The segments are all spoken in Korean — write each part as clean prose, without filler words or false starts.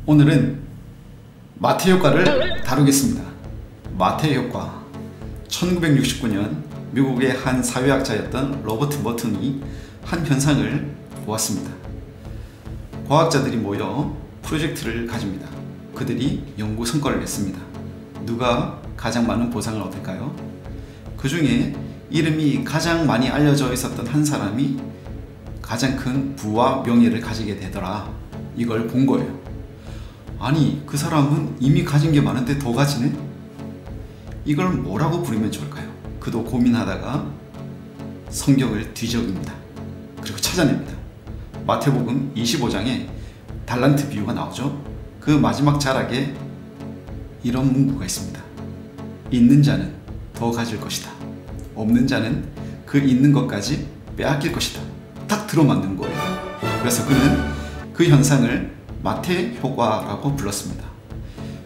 오늘은 마태 효과를 다루겠습니다. 마태 효과. 1969년 미국의 한 사회학자였던 로버트 머튼이 한 현상을 보았습니다. 과학자들이 모여 프로젝트를 가집니다. 그들이 연구 성과를 냈습니다. 누가 가장 많은 보상을 얻을까요? 그 중에 이름이 가장 많이 알려져 있었던 한 사람이 가장 큰 부와 명예를 가지게 되더라. 이걸 본 거예요. 아니, 그 사람은 이미 가진 게 많은데 더 가지네? 이걸 뭐라고 부르면 좋을까요? 그도 고민하다가 성경을 뒤적입니다. 그리고 찾아냅니다. 마태복음 25장에 달란트 비유가 나오죠. 그 마지막 자락에 이런 문구가 있습니다. 있는 자는 더 가질 것이다. 없는 자는 그 있는 것까지 빼앗길 것이다. 딱 들어맞는 거예요. 그래서 그는 그 현상을 마태 효과라고 불렀습니다.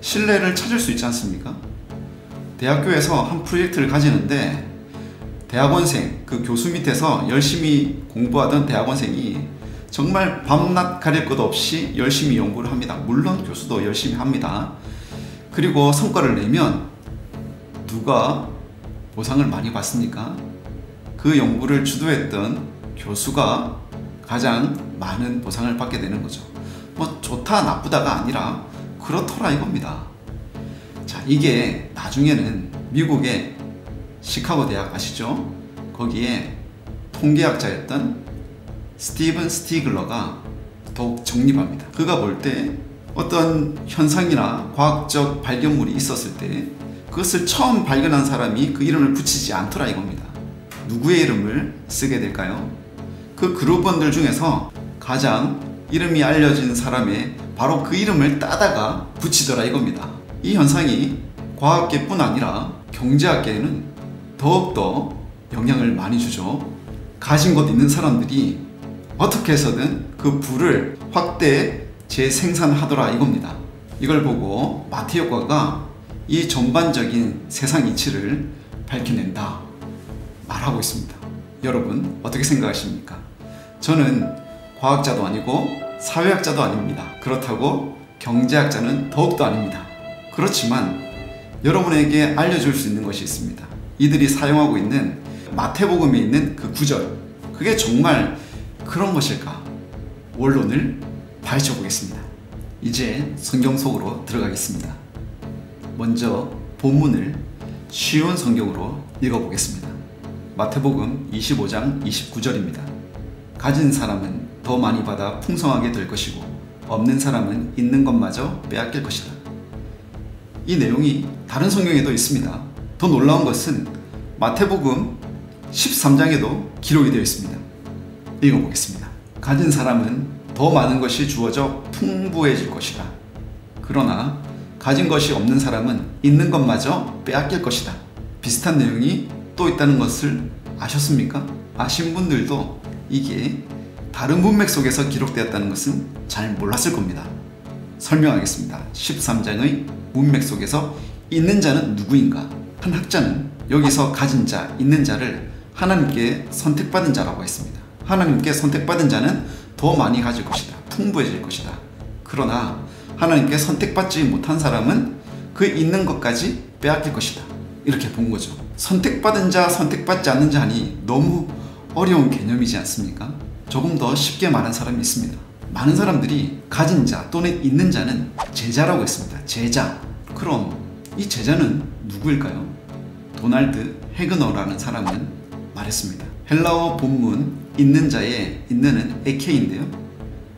신뢰를 찾을 수 있지 않습니까? 대학교에서 한 프로젝트를 가지는데 대학원생, 그 교수 밑에서 열심히 공부하던 대학원생이 정말 밤낮 가릴 것 없이 열심히 연구를 합니다. 물론 교수도 열심히 합니다. 그리고 성과를 내면 누가 보상을 많이 받습니까? 그 연구를 주도했던 교수가 가장 많은 보상을 받게 되는 거죠. 뭐 좋다 나쁘다가 아니라 그렇더라 이겁니다. 자, 이게 나중에는 미국의 시카고 대학 아시죠? 거기에 통계학자였던 스티븐 스티글러가 더욱 정립합니다. 그가 볼 때 어떤 현상이나 과학적 발견물이 있었을 때 그것을 처음 발견한 사람이 그 이름을 붙이지 않더라 이겁니다. 누구의 이름을 쓰게 될까요? 그 그룹원들 중에서 가장 이름이 알려진 사람의 바로 그 이름을 따다가 붙이더라 이겁니다. 이 현상이 과학계뿐 아니라 경제학계에는 더욱더 영향을 많이 주죠. 가진 것 있는 사람들이 어떻게 해서든 그 부를 확대 재생산하더라 이겁니다. 이걸 보고 마태 효과가 이 전반적인 세상 이치를 밝혀낸다 말하고 있습니다. 여러분 어떻게 생각하십니까? 저는 과학자도 아니고 사회학자도 아닙니다. 그렇다고 경제학자는 더욱도 아닙니다. 그렇지만 여러분에게 알려줄 수 있는 것이 있습니다. 이들이 사용하고 있는 마태복음에 있는 그 구절, 그게 정말 그런 것일까? 원론을 파헤쳐 보겠습니다. 이제 성경 속으로 들어가겠습니다. 먼저 본문을 쉬운 성경으로 읽어보겠습니다. 마태복음 25장 29절입니다. 가진 사람은 더 많이 받아 풍성하게 될 것이고 없는 사람은 있는 것마저 빼앗길 것이다. 이 내용이 다른 성경에도 있습니다. 더 놀라운 것은 마태복음 13장에도 기록이 되어 있습니다. 읽어보겠습니다. 가진 사람은 더 많은 것이 주어져 풍부해질 것이다. 그러나 가진 것이 없는 사람은 있는 것마저 빼앗길 것이다. 비슷한 내용이 또 있다는 것을 아셨습니까? 아신 분들도 이게 다른 문맥 속에서 기록되었다는 것은 잘 몰랐을 겁니다. 설명하겠습니다. 13장의 문맥 속에서 있는 자는 누구인가? 한 학자는 여기서 가진 자, 있는 자를 하나님께 선택받은 자라고 했습니다. 하나님께 선택받은 자는 더 많이 가질 것이다. 풍부해질 것이다. 그러나 하나님께 선택받지 못한 사람은 그 있는 것까지 빼앗길 것이다. 이렇게 본 거죠. 선택받은 자, 선택받지 않는 자니 너무 어려운 개념이지 않습니까? 조금 더 쉽게 말한 사람이 있습니다. 많은 사람들이 가진 자 또는 있는 자는 제자라고 했습니다. 제자. 그럼 이 제자는 누구일까요? 도널드 헤그너라는 사람은 말했습니다. 헬라어 본문 있는 자의 있는은 에케인데요.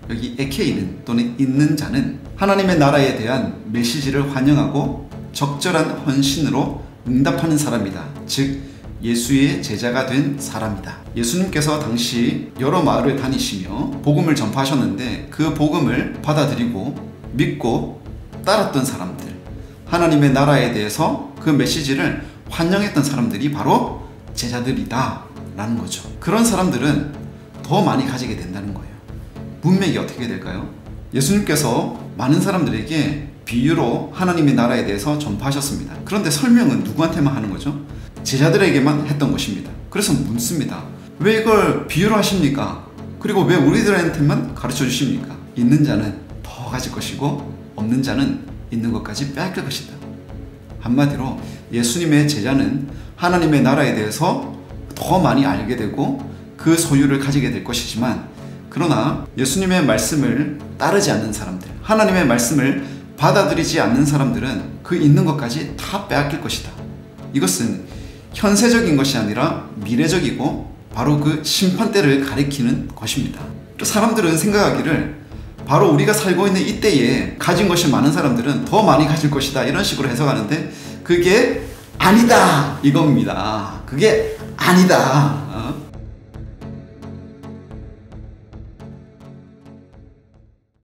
여기 에케이는 또는 있는 자는 하나님의 나라에 대한 메시지를 환영하고 적절한 헌신으로 응답하는 사람이다. 즉 예수의 제자가 된 사람이다. 예수님께서 당시 여러 마을을 다니시며 복음을 전파하셨는데 그 복음을 받아들이고 믿고 따랐던 사람들, 하나님의 나라에 대해서 그 메시지를 환영했던 사람들이 바로 제자들이다 라는 거죠. 그런 사람들은 더 많이 가지게 된다는 거예요. 문맥이 어떻게 될까요? 예수님께서 많은 사람들에게 비유로 하나님의 나라에 대해서 전파하셨습니다. 그런데 설명은 누구한테만 하는 거죠? 제자들에게만 했던 것입니다. 그래서 묻습니다. 왜 이걸 비유로 하십니까? 그리고 왜 우리들한테만 가르쳐 주십니까? 있는 자는 더 가질 것이고 없는 자는 있는 것까지 빼앗길 것이다. 한마디로 예수님의 제자는 하나님의 나라에 대해서 더 많이 알게 되고 그 소유를 가지게 될 것이지만, 그러나 예수님의 말씀을 따르지 않는 사람들, 하나님의 말씀을 받아들이지 않는 사람들은 그 있는 것까지 다 빼앗길 것이다. 이것은 현세적인 것이 아니라 미래적이고 바로 그 심판대를 가리키는 것입니다. 사람들은 생각하기를 바로 우리가 살고 있는 이때에 가진 것이 많은 사람들은 더 많이 가질 것이다, 이런 식으로 해석하는데 그게 아니다 이겁니다. 그게 아니다.